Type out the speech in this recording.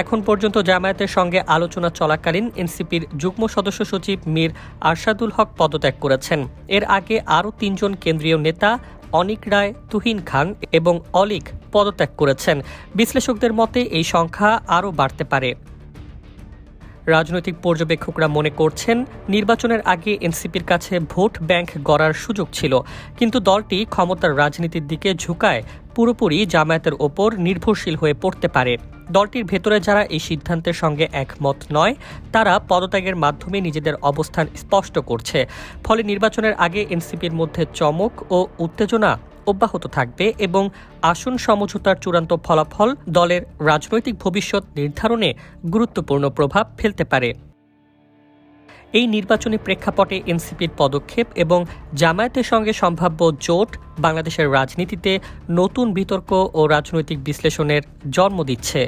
এখন পর্যন্ত জামায়াতের সঙ্গে আলোচনা চলাকালীন এনসিপির যুগ্ম সদস্য সচিব মীর আরশাদুল হক পদত্যাগ করেছেন। এর আগে আরও ৩ জন কেন্দ্রীয় নেতা অনিক রায়, তুহিন খান এবং অলিক পদত্যাগ করেছেন। বিশ্লেষকদের মতে এই সংখ্যা আরও বাড়তে পারে। রাজনৈতিক পর্যবেক্ষকরা মনে করছেন, নির্বাচনের আগে এনসিপির কাছে ভোট ব্যাংক গড়ার সুযোগ ছিল, কিন্তু দলটি ক্ষমতার রাজনীতির দিকে ঝুঁকায় পুরোপুরি জামায়াতের ওপর নির্ভরশীল হয়ে পড়তে পারে। দলটির ভেতরে যারা এই সিদ্ধান্তের সঙ্গে একমত নয়, তারা পদত্যাগের মাধ্যমে নিজেদের অবস্থান স্পষ্ট করছে। ফলে নির্বাচনের আগে এনসিপির মধ্যে চমক ও উত্তেজনা অব্যাহত থাকবে এবং আসন সমঝোতার চূড়ান্ত ফলাফল দলের রাজনৈতিক ভবিষ্যৎ নির্ধারণে গুরুত্বপূর্ণ প্রভাব ফেলতে পারে। এই নির্বাচনী প্রেক্ষাপটে এনসিপির পদক্ষেপ এবং জামায়াতের সঙ্গে সম্ভাব্য জোট বাংলাদেশের রাজনীতিতে নতুন বিতর্ক ও রাজনৈতিক বিশ্লেষণের জন্ম দিচ্ছে।